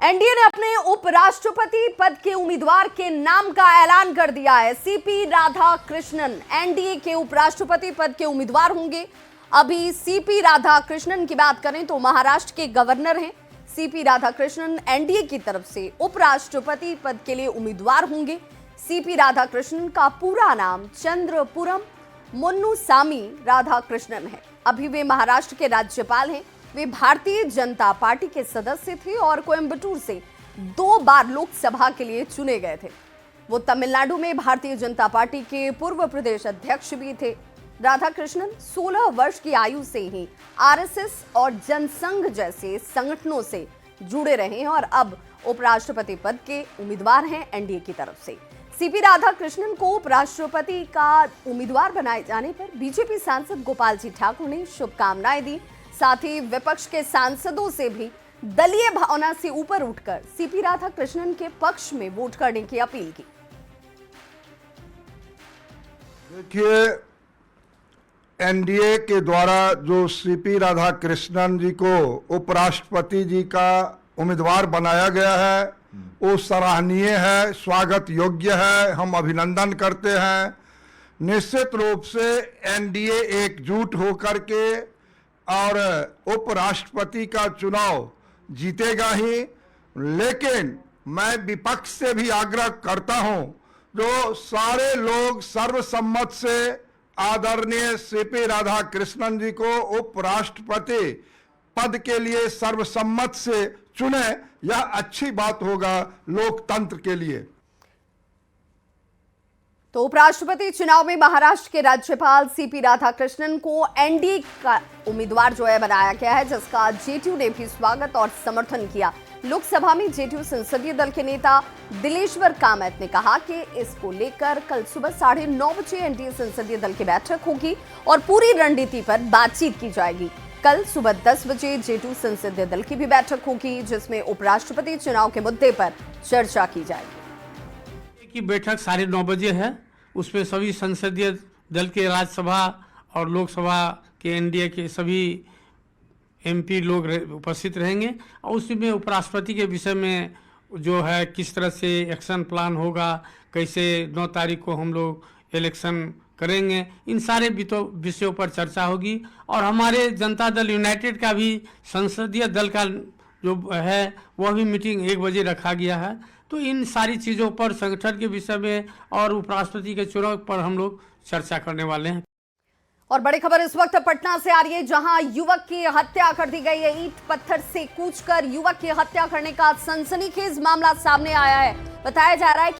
NDA ने अपने उपराष्ट्रपति पद के उम्मीदवार के नाम का ऐलान कर दिया है। सीपी राधाकृष्णन एनडीए के उपराष्ट्रपति पद के उम्मीदवार होंगे। अभी सीपी राधाकृष्णन की बात करें तो महाराष्ट्र के गवर्नर हैं। सीपी राधाकृष्णन एनडीए की तरफ से उपराष्ट्रपति पद के लिए उम्मीदवार होंगे। सीपी राधाकृष्णन का पूरा नाम चंद्रपुरम मुन्नुसामी राधाकृष्णन है। अभी वे महाराष्ट्र के राज्यपाल हैं। वे भारतीय जनता पार्टी के सदस्य थे और कोयंबटूर से 2 बार लोकसभा के लिए चुने गए थे। वो तमिलनाडु में भारतीय जनता पार्टी के पूर्व प्रदेश अध्यक्ष भी थे। राधाकृष्णन 16 वर्ष की आयु से ही आरएसएस और जनसंघ जैसे संगठनों से जुड़े रहे हैं और अब उपराष्ट्रपति पद के उम्मीदवार हैं एनडीए की तरफ से। सीपी राधाकृष्णन को उपराष्ट्रपति का उम्मीदवार बनाए जाने पर बीजेपी सांसद गोपाल जी ठाकुर ने शुभकामनाएं दी। साथ ही विपक्ष के सांसदों से भी दलीय भावना से ऊपर उठकर सीपी राधाकृष्णन के पक्ष में वोट करने की अपील की। देखिए, एनडीए के द्वारा जो सीपी राधाकृष्णन जी को उपराष्ट्रपति जी का उम्मीदवार बनाया गया है वो सराहनीय है, स्वागत योग्य है। हम अभिनंदन करते हैं। निश्चित रूप से एनडीए एकजुट होकर के और उपराष्ट्रपति का चुनाव जीतेगा ही, लेकिन मैं विपक्ष से भी आग्रह करता हूं, जो सारे लोग सर्वसम्मत से आदरणीय सीपी राधाकृष्णन जी को उपराष्ट्रपति पद के लिए सर्वसम्मत से चुने, यह अच्छी बात होगा लोकतंत्र के लिए। तो उपराष्ट्रपति चुनाव में महाराष्ट्र के राज्यपाल सीपी राधाकृष्णन को एनडीए का उम्मीदवार जो है बनाया गया है, जिसका जेडीयू ने भी स्वागत और समर्थन किया। लोकसभा में जेडीयू संसदीय दल के नेता दिलेश्वर कामत ने कहा कि इसको लेकर कल सुबह 9:30 बजे एनडीए संसदीय दल की बैठक होगी और पूरी रणनीति पर बातचीत की जाएगी। कल सुबह 10 बजे जेडीयू संसदीय दल की भी बैठक होगी, जिसमें उपराष्ट्रपति चुनाव के मुद्दे पर चर्चा की जाएगी। की बैठक 9:30 बजे है। उसमें सभी संसदीय दल के राज्यसभा और लोकसभा के एनडीए के सभी एमपी लोग उपस्थित रहेंगे और उसमें उपराष्ट्रपति के विषय में जो है किस तरह से एक्शन प्लान होगा, कैसे 9 तारीख को हम लोग इलेक्शन करेंगे, इन सारे विषयों पर चर्चा होगी। और हमारे जनता दल यूनाइटेड का भी संसदीय दल का जो है वह भी मीटिंग 1 बजे रखा गया है। तो इन सारी चीज़ों पर संगठन के विषय में और उपराष्ट्रपति के चुनाव पर हम लोग चर्चा करने वाले हैं। और बड़ी खबर इस वक्त पटना से आ रही है, जहां युवक की हत्या कर दी गई है। ईंट पत्थर से कूचकर युवक की हत्या करने का सनसनीखेज मामला सामने आया है। बताया जा रहा है